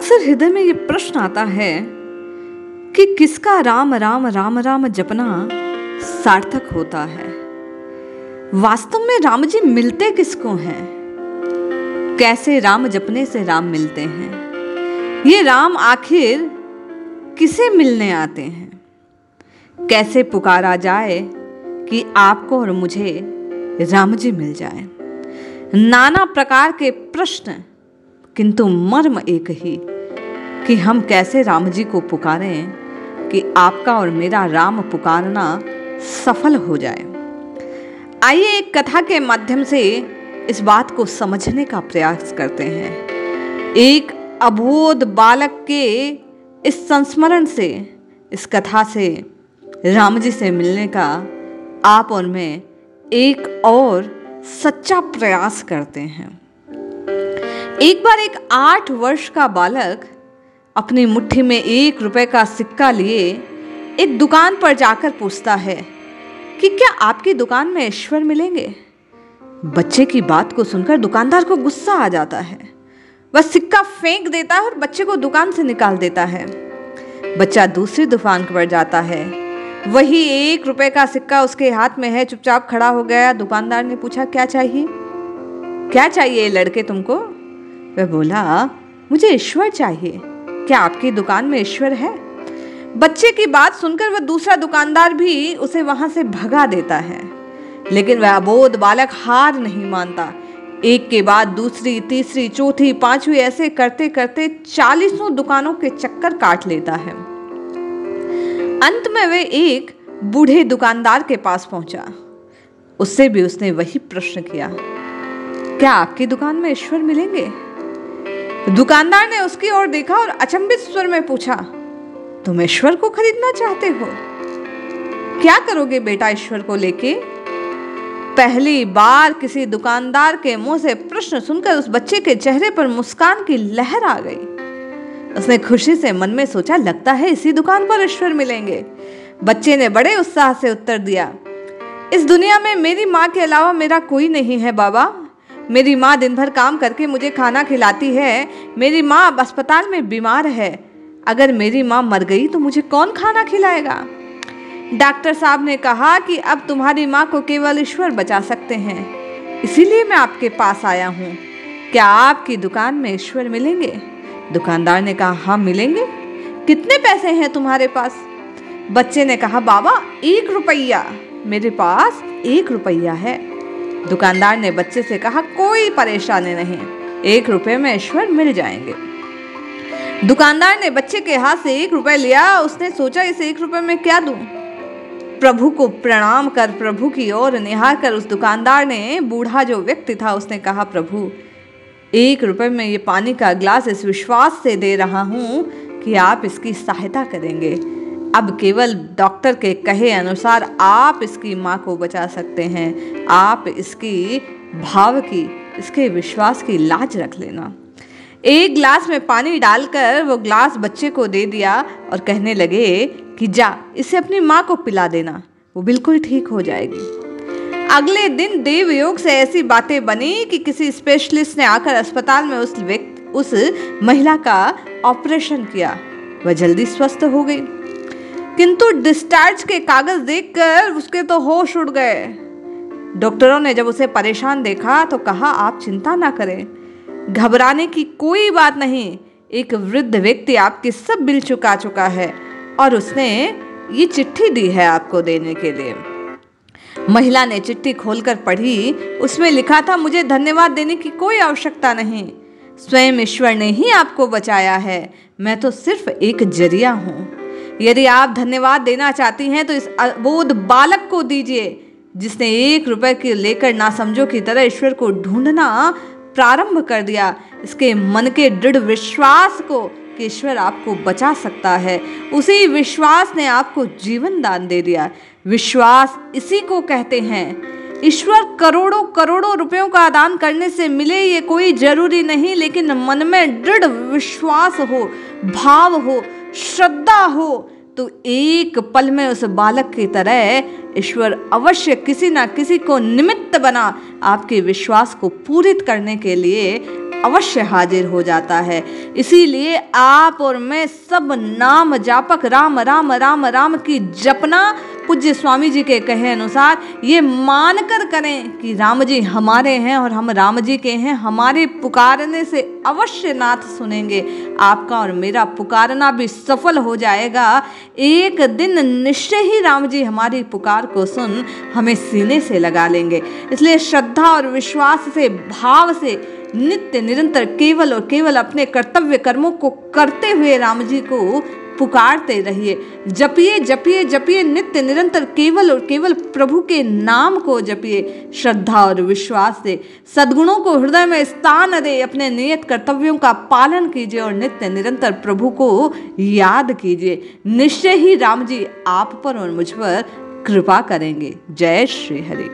अक्सर हृदय में ये प्रश्न आता है कि किसका राम राम राम राम जपना सार्थक होता है। वास्तव में राम जी मिलते किसको हैं? कैसे राम जपने से राम मिलते हैं? ये राम आखिर किसे मिलने आते हैं? कैसे पुकारा जाए कि आपको और मुझे राम जी मिल जाए? नाना प्रकार के प्रश्न, किंतु मर्म एक ही कि हम कैसे राम जी को पुकारें कि आपका और मेरा राम पुकारना सफल हो जाए। आइए एक कथा के माध्यम से इस बात को समझने का प्रयास करते हैं। एक अबोध बालक के इस संस्मरण से, इस कथा से राम जी से मिलने का आप और मैं एक और सच्चा प्रयास करते हैं। एक बार एक 8 वर्ष का बालक अपनी मुट्ठी में 1 रुपए का सिक्का लिए एक दुकान पर जाकर पूछता है कि क्या आपकी दुकान में ईश्वर मिलेंगे? बच्चे की बात को सुनकर दुकानदार को गुस्सा आ जाता है। वह सिक्का फेंक देता है और बच्चे को दुकान से निकाल देता है। बच्चा दूसरी दुकान पर जाता है, वही 1 रुपए का सिक्का उसके हाथ में है, चुपचाप खड़ा हो गया। दुकानदार ने पूछा, क्या चाहिए? क्या चाहिए लड़के तुमको? वह बोला, मुझे ईश्वर चाहिए। क्या आपकी दुकान में ईश्वर है? बच्चे की बात सुनकर वह दूसरा दुकानदार भी उसे वहां से भगा देता है, लेकिन वह अबोध बालक हार नहीं मानता। एक के बाद दूसरी, तीसरी, चौथी, 5वीं ऐसे करते करते 40 दुकानों के चक्कर काट लेता है। अंत में वह एक बूढ़े दुकानदार के पास पहुंचा। उससे भी उसने वही प्रश्न किया, क्या आपकी दुकान में ईश्वर मिलेंगे? दुकानदार ने उसकी ओर देखा और अचंभित स्वर में पूछा, तुम ईश्वर को खरीदना चाहते हो? क्या करोगे बेटा ईश्वर को लेके? पहली बार किसी दुकानदार के मुंह से प्रश्न सुनकर उस बच्चे के चेहरे पर मुस्कान की लहर आ गई। उसने खुशी से मन में सोचा, लगता है इसी दुकान पर ईश्वर मिलेंगे। बच्चे ने बड़े उत्साह से उत्तर दिया, इस दुनिया में मेरी माँ के अलावा मेरा कोई नहीं है बाबा। मेरी माँ दिन भर काम करके मुझे खाना खिलाती है। मेरी माँ अब अस्पताल में बीमार है। अगर मेरी माँ मर गई तो मुझे कौन खाना खिलाएगा? डॉक्टर साहब ने कहा कि अब तुम्हारी माँ को केवल ईश्वर बचा सकते हैं, इसीलिए मैं आपके पास आया हूँ। क्या आपकी दुकान में ईश्वर मिलेंगे? दुकानदार ने कहा, हाँ मिलेंगे। कितने पैसे हैं तुम्हारे पास? बच्चे ने कहा, बाबा 1 रुपया। मेरे पास 1 रुपया है। दुकानदार ने बच्चे से कहा, कोई परेशानी नहीं, 1 रुपये में ईश्वर मिल जाएंगे। दुकानदार ने बच्चे के हाथ से 1 रुपया लिया। उसने सोचा, इस 1 रुपये में क्या दूं? प्रभु को प्रणाम कर प्रभु की ओर निहार कर उस दुकानदार ने, बूढ़ा जो व्यक्ति था, उसने कहा, प्रभु 1 रुपये में ये पानी का गिलास इस विश्वास से दे रहा हूं कि आप इसकी सहायता करेंगे। अब केवल डॉक्टर के कहे अनुसार आप इसकी माँ को बचा सकते हैं। आप इसकी भाव की, इसके विश्वास की लाज रख लेना। एक गिलास में पानी डालकर वो गिलास बच्चे को दे दिया और कहने लगे कि जा इसे अपनी माँ को पिला देना, वो बिल्कुल ठीक हो जाएगी। अगले दिन देव योग से ऐसी बातें बनी कि किसी स्पेशलिस्ट ने आकर अस्पताल में उस महिला का ऑपरेशन किया। वह जल्दी स्वस्थ हो गई, किंतु डिस्चार्ज के कागज देखकर उसके तो होश उड़ गए। डॉक्टरों ने जब उसे परेशान देखा तो कहा, आप चिंता ना करें, घबराने की कोई बात नहीं। एक वृद्ध व्यक्ति आपके सब बिल चुका है और उसने ये चिट्ठी दी है आपको देने के लिए। महिला ने चिट्ठी खोलकर पढ़ी। उसमें लिखा था, मुझे धन्यवाद देने की कोई आवश्यकता नहीं, स्वयं ईश्वर ने ही आपको बचाया है। मैं तो सिर्फ एक जरिया हूँ। यदि आप धन्यवाद देना चाहती हैं तो इस अबोध बालक को दीजिए, जिसने 1 रुपए के लेकर नासमझों की तरह ईश्वर को ढूंढना प्रारंभ कर दिया। इसके मन के दृढ़ विश्वास को कि ईश्वर आपको बचा सकता है, उसी विश्वास ने आपको जीवन दान दे दिया। विश्वास इसी को कहते हैं। ईश्वर करोड़ों करोड़ों रुपयों का दान करने से मिले ये कोई जरूरी नहीं, लेकिन मन में दृढ़ विश्वास हो, भाव हो, श्रद्धा हो तो एक पल में उस बालक की तरह ईश्वर अवश्य किसी ना किसी को निमित्त बना आपके विश्वास को पूरित करने के लिए अवश्य हाजिर हो जाता है। इसीलिए आप और मैं सब नाम जापक राम राम राम राम की जपना पूज्य स्वामी जी के कहे अनुसार ये मानकर करें कि राम जी हमारे हैं और हम राम जी के हैं। हमारे पुकारने से अवश्य नाथ सुनेंगे, आपका और मेरा पुकारना भी सफल हो जाएगा। एक दिन निश्चय ही राम जी हमारी पुकार को सुन हमें सीने से लगा लेंगे। इसलिए श्रद्धा और विश्वास से, भाव से नित्य निरंतर केवल और केवल अपने कर्तव्य कर्मों को करते हुए राम जी को पुकारते रहिए। जपिए जपिए जपिए नित्य निरंतर केवल और केवल प्रभु के नाम को जपिए श्रद्धा और विश्वास से। सद्गुणों को हृदय में स्थान दे, अपने नियत कर्तव्यों का पालन कीजिए और नित्य निरंतर प्रभु को याद कीजिए। निश्चय ही राम जी आप पर और मुझ पर कृपा करेंगे। जय श्री हरि।